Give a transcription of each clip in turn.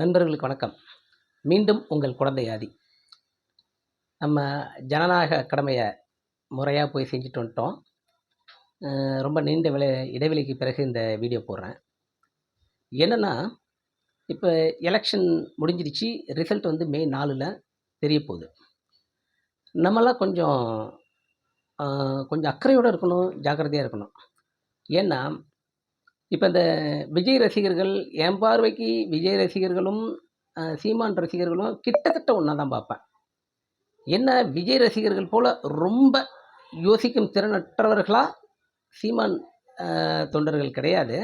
நண்பர்களுக்கு வணக்கம். மீண்டும் உங்கள் குழந்தை ஆதி. நம்ம ஜனநாயக கடமையை முறையாக போய் செஞ்சுட்டு வந்துட்டோம். ரொம்ப நீண்ட இடைவெளிக்கு பிறகு இந்த வீடியோ போடுறேன். என்னென்னா, இப்போ எலெக்ஷன் முடிஞ்சிருச்சு. ரிசல்ட் வந்து மே 4 தெரிய போகுது. நம்மளாம் கொஞ்சம் அக்கறையோடு இருக்கணும், ஜாக்கிரதையாக இருக்கணும். ஏன்னா, இப்போ இந்த விஜய் ரசிகர்கள், என் பார்வைக்கு விஜய் ரசிகர்களும் சீமான் ரசிகர்களும் கிட்டத்தட்ட ஒன்றா தான் பார்ப்பேன். என்ன, விஜய் ரசிகர்கள் போல் ரொம்ப யோசிக்கும் திறனற்றவர்களாக சீமான் தொண்டர்கள் கிடையாது.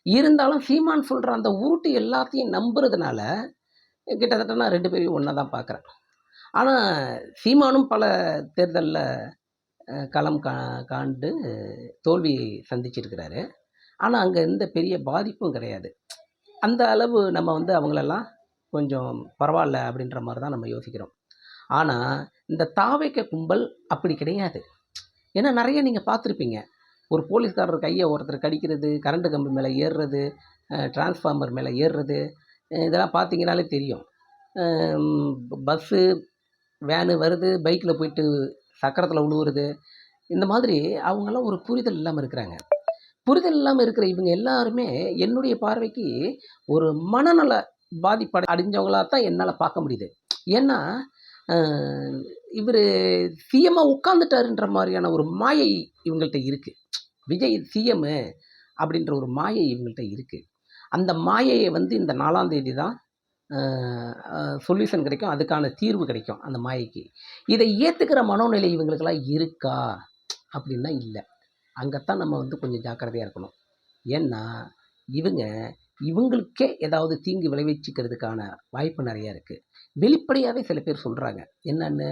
இருந்தாலும் சீமான் சொல்கிற அந்த உருட்டு எல்லாத்தையும் நம்புறதுனால கிட்டத்தட்ட நான் 2 பேரையும் ஒன்றா தான் பார்க்குறேன். ஆனால் சீமானும் பல தேர்தலில் களம் காண்டு தோல்வி சந்திச்சிருக்கிறாரு. ஆனால் அங்கே எந்த பெரிய பாதிப்பும் கிடையாது. அந்த அளவு நம்ம வந்து அவங்களெல்லாம் கொஞ்சம் பரவாயில்ல அப்படின்ற மாதிரி தான் நம்ம யோசிக்கிறோம். ஆனால் இந்த தாவேக்க கும்பல் அப்படி கிடையாது. ஏன்னா நிறைய நீங்கள் பார்த்துருப்பீங்க. ஒரு போலீஸ்காரர் கையை ஒருத்தர் கடிக்கிறது, கரண்ட் கம்பி மேலே ஏறுறது, டிரான்ஸ்ஃபார்மர் மேலே ஏறுறது, இதெல்லாம் பார்த்தீங்கனாலே தெரியும். பஸ்ஸு வேனு வருது, பைக்கில் போயிட்டு சக்கரத்தில் விழுவுறது, இந்த மாதிரி அவங்கெல்லாம் ஒரு புரிதல் இல்லாமல் இருக்கிறாங்க. புரிதல் இல்லாமல் இருக்கிற இவங்க எல்லாருமே என்னுடைய பார்வைக்கு ஒரு மனநல பாதிப்பு அடைஞ்சவங்களாக தான் என்னால் பார்க்க முடியுது. ஏன்னா இவர் சிஎம்மாக உட்காந்துட்டாருன்ற மாதிரியான ஒரு மாயை இவங்கள்ட்ட இருக்குது. விஜய் சிஎம் அப்படின்ற ஒரு மாயை இவங்கள்ட்ட இருக்குது. அந்த மாயையை வந்து இந்த 4ஆம் தேதி தான் சொல்யூஷன் கிடைக்கும், அதுக்கான தீர்வு கிடைக்கும் அந்த மாயைக்கு. இதை ஏற்றுக்கிற மனோநிலை இவங்களுக்கெல்லாம் இருக்கா அப்படின்னா இல்லை. அங்கேத்தான் நம்ம வந்து கொஞ்சம் ஜாக்கிரதையாக இருக்கணும். ஏன்னா இவங்களுக்கே ஏதாவது தீங்கு விளைவிச்சிக்கிறதுக்கான வாய்ப்பு நிறையா இருக்குது. வெளிப்படையாகவே சில பேர் சொல்கிறாங்க, என்னென்னு,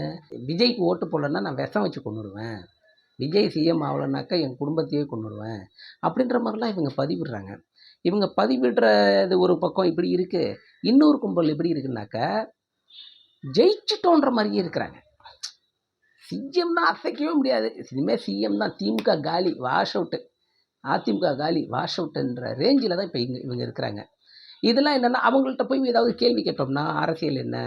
விஜய்க்கு ஓட்டு போடலன்னா நான் விஷம் வச்சு கொண்டுடுவேன், விஜய் சிஎம் ஆகலைனாக்கா என் குடும்பத்தையே கொண்டுடுவேன் அப்படின்ற மாதிரிலாம் இவங்க பதிவிடுறாங்க. இவங்க பதிவிடுறது ஒரு பக்கம் இப்படி இருக்குது. இன்னொரு கும்பல் எப்படி இருக்குன்னாக்கா, ஜெயிச்சிட்டோன்ற மாதிரியே இருக்கிறாங்க. சிஎம் தான் அசைக்கவே முடியாது, இனிமேல் சிஎம் தான், திமுக காலி, வாஷ் அவுட்டு, அதிமுக காலி, வாஷ் அவுட்டுன்ற ரேஞ்சில் தான் இப்போ இவங்க இருக்கிறாங்க. இதெல்லாம் என்னென்னா, அவங்கள்ட்ட போய் ஏதாவது கேள்வி கேட்டோம்னா, அரசியல் என்ன,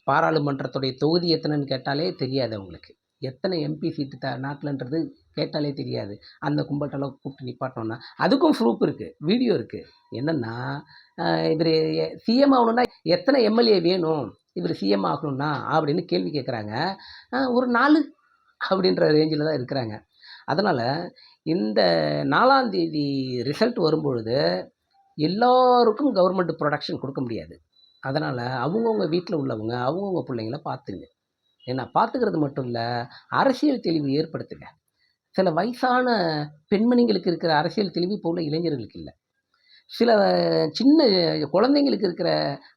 பாராளுமன்றத்துடைய தொகுதி எத்தனைன்னு கேட்டாலே தெரியாது அவங்களுக்கு. எத்தனை எம்பி சீட்டு நாட்டில்ன்றது கேட்டாலே தெரியாது. அந்த கும்பட்டெல்லாம் கூப்பிட்டு நிப்பாட்டோம்னா அதுக்கும் ப்ரூஃப் இருக்குது, வீடியோ இருக்குது. என்னென்னா, இவர் சிஎம் ஆகணுன்னா எத்தனை எம்எல்ஏ வேணும் இவர் சிஎம் ஆகணும்னா அப்படின்னு கேள்வி கேட்குறாங்க. ஒரு 4 அப்படின்ற ரேஞ்சில் தான் இருக்கிறாங்க. அதனால் இந்த 4ஆம் தேதி ரிசல்ட் வரும்பொழுது எல்லோருக்கும் கவர்மெண்ட் ப்ரொடக்ஷன் கொடுக்க முடியாது. அதனால் அவங்கவுங்க வீட்டில் உள்ளவங்க அவங்கவுங்க பிள்ளைங்கள பார்த்துங்க. ஏன்னா பார்த்துக்கிறது மட்டும் இல்லை, அரசியல் தெளிவு ஏற்படுத்துங்க. சில வயசான பெண்மணிங்களுக்கு இருக்கிற அரசியல் தெளிவு இப்போ உள்ள இளைஞர்களுக்கு இல்லை. சில சின்ன குழந்தைங்களுக்கு இருக்கிற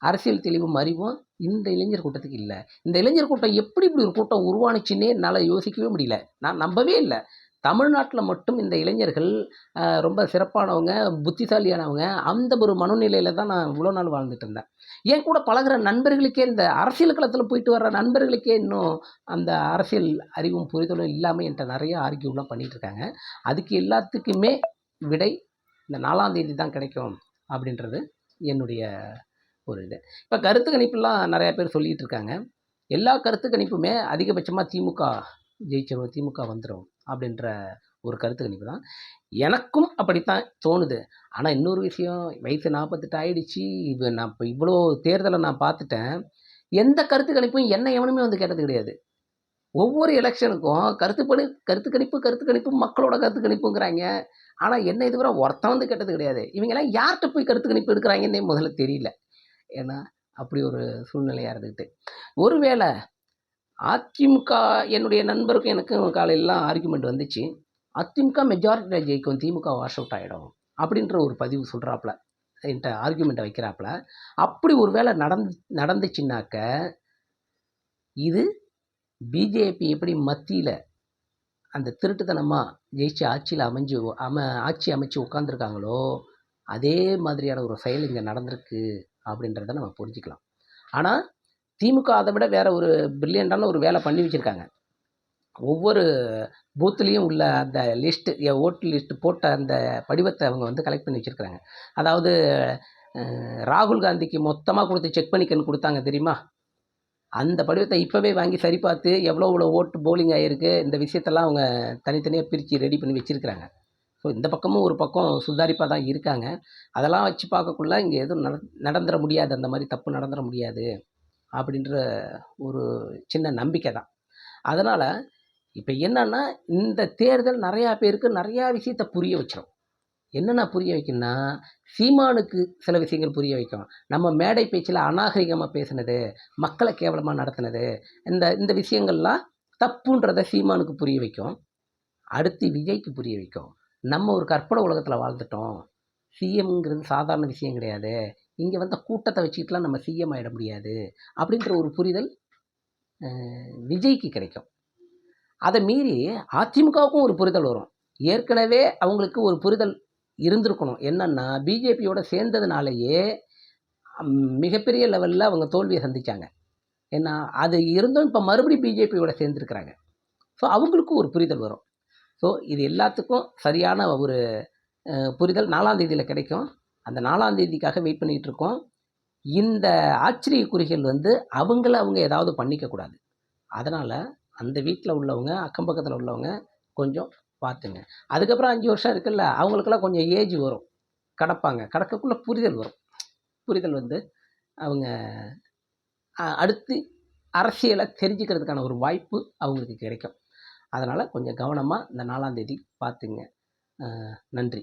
அரசியல் தெளிவும் அறிவும் இந்த இளைஞர் கூட்டத்துக்கு இல்லை. இந்த இளைஞர் கூட்டம் எப்படி இப்படி ஒரு கூட்டம் உருவானுச்சுன்னே என்னால் யோசிக்கவே முடியல. நான் நம்பவே இல்லை. தமிழ்நாட்டில் மட்டும் இந்த இளைஞர்கள் ரொம்ப சிறப்பானவங்க, புத்திசாலியானவங்க, அந்த ஒரு மனநிலையில் தான் நான் இவ்வளோ நாள் வாழ்ந்துட்டு இருந்தேன். என் கூட பழகிற நண்பர்களுக்கே, இந்த அரசியல் களத்தில் போயிட்டு வர்ற நண்பர்களுக்கே இன்னும் அந்த அரசியல் அறிவும் புரிதலும் இல்லாமல் என்கிட்ட நிறைய ஆர்கியூலாம் பண்ணிகிட்டு இருக்காங்க. அதுக்கு எல்லாத்துக்குமே விடை இந்த 4ஆம் தேதி தான் கிடைக்கும் அப்படின்றது என்னுடைய ஒரு இது. இப்போ கருத்து கணிப்புலாம் நிறையா பேர் சொல்லிகிட்டு இருக்காங்க. எல்லா கருத்து கணிப்புமே அதிகபட்சமாக திமுக ஜெயிச்சிடும், திமுக வந்துடும் அப்படின்ற ஒரு கருத்து கணிப்பு தான். எனக்கும் அப்படித்தான் தோணுது. ஆனால் இன்னொரு விஷயம், வயசு 48 ஆகிடுச்சு. நான் இப்போ இவ்வளோ தேர்தலை நான் பார்த்துட்டேன். எந்த கருத்து கணிப்பும் என்ன எவனுமே வந்து கேட்டது கிடையாது. ஒவ்வொரு எலெக்ஷனுக்கும் கருத்து கணிப்பு மக்களோட கருத்து கணிப்புங்கிறாங்க. ஆனால் என்ன இதுவரை ஒருத்தன் வந்து கேட்டது கிடையாது. இவங்கெல்லாம் யார்கிட்ட போய் கருத்து கணிப்பு எடுக்கிறாங்கன்னே முதல்ல தெரியல. ஏன்னா அப்படி ஒரு சூழ்நிலையாக இருந்துக்கிட்டு, ஒருவேளை அதிமுக, என்னுடைய நண்பருக்கும் எனக்கும் காலையிலாம் ஆர்குமெண்ட் வந்துச்சு, அதிமுக மெஜாரிட்டியில் ஜெயிக்கும், திமுக வாஷ் அவுட் ஆகிடும் அப்படின்ற ஒரு பதிவு சொல்கிறாப்புல, என்கிட்ட ஆர்குமெண்ட்டை வைக்கிறாப்புல. அப்படி ஒரு வேளை நடந்துச்சுன்னாக்க, இது பிஜேபி எப்படி மத்தியில் அந்த திருட்டுத்தனமாக ஜெயிச்சு ஆட்சி அமைச்சு உட்காந்துருக்காங்களோ, அதே மாதிரியான ஒரு செயல் இங்கே நடந்திருக்கு அப்படின்றத நம்ம புரிஞ்சுக்கலாம். ஆனால் திமுக அதை விட வேறு ஒரு பிரில்லியண்டான ஒரு வேலை பண்ணி வச்சுருக்காங்க. ஒவ்வொரு பூத்துலேயும் உள்ள அந்த லிஸ்ட்டு, ஓட்டு லிஸ்ட்டு போட்ட அந்த படிவத்தை அவங்க வந்து கலெக்ட் பண்ணி வச்சுருக்காங்க. அதாவது ராகுல் காந்திக்கு மொத்தமாக கொடுத்து செக் பண்ணிக்கன்னு கொடுத்தாங்க தெரியுமா? அந்த படிவத்தை இப்போவே வாங்கி சரி பார்த்து எவ்வளோ ஓட்டு போலிங் ஆகிருக்கு இந்த விஷயத்தெல்லாம் அவங்க தனித்தனியாக பிரித்து ரெடி பண்ணி வச்சுருக்கிறாங்க. ஸோ இந்த பக்கமும் ஒரு பக்கம் சுதாரிப்பாக தான் இருக்காங்க. அதெல்லாம் வச்சு பார்க்கக்குள்ள இங்கே எதுவும் நடந்துட முடியாது, அந்த மாதிரி தப்பு நடந்துட முடியாது அப்படின்ற ஒரு சின்ன நம்பிக்கை தான். அதனால் இப்போ என்னன்னா, இந்த தேர்தல் நிறையா பேருக்கு நிறையா விஷயத்த புரிய வச்சிடும். என்னென்ன புரிய வைக்கணும்னா, சீமானுக்கு சில விஷயங்கள் புரிய வைக்கும். நம்ம மேடை பேச்சில் அநாகரிகமாக பேசுனது, மக்களை கேவலமாக நடத்துனது, இந்த இந்த விஷயங்கள்லாம் தப்புன்றதை சீமானுக்கு புரிய வைக்கும். அடுத்து விஜய்க்கு புரிய வைக்கும். நம்ம ஒரு கற்பனை உலகத்தில் வாழ்ந்துட்டோம். சிஎம்ங்கிறது சாதாரண விஷயம் கிடையாது. இங்கே வந்த கூட்டத்தை வச்சுக்கிட்டுலாம் நம்ம சிஎம் ஆகிட முடியாது அப்படின்ற ஒரு புரிதல் விஜய்க்கு கிடைக்கும். அதை மீறி அதிமுகவுக்கும் ஒரு புரிதல் வரும். ஏற்கனவே அவங்களுக்கு ஒரு புரிதல் இருந்திருக்கணும். என்னன்னா, பிஜேபியோட சேர்ந்ததுனாலேயே மிகப்பெரிய லெவலில் அவங்க தோல்வியை சந்திச்சாங்க. ஏன்னா அது இருந்தும் இப்போ மறுபடியும் பிஜேபியோட சேர்ந்துருக்கிறாங்க. ஸோ அவங்களுக்கும் ஒரு புரிதல் வரும். ஸோ இது எல்லாத்துக்கும் சரியான ஒரு புரிதல் 4ஆம் தேதியில் கிடைக்கும். அந்த 4ஆம் தேதிக்காக வெயிட் பண்ணிகிட்டு இருக்கோம். இந்த ஆச்சரிய குறிகள் அவங்க ஏதாவது பண்ணிக்கக்கூடாது. அதனால் அந்த வீட்டில் உள்ளவங்க, அக்கம் பக்கத்தில் உள்ளவங்க கொஞ்சம் பார்த்துங்க. அதுக்கப்புறம் 5 வருஷம் இருக்குல்ல, அவங்களுக்கெல்லாம் கொஞ்சம் ஏஜ் வரும், கடப்பாங்க. கடக்கக்குள்ளே புரிதல் வரும். புரிதல் அவங்க அடுத்து அரசியலை தெரிஞ்சுக்கிறதுக்கான ஒரு வாய்ப்பு அவங்களுக்கு கிடைக்கும். அதனால் கொஞ்சம் கவனமாக இந்த 4ஆம் தேதி பார்த்துங்க. நன்றி.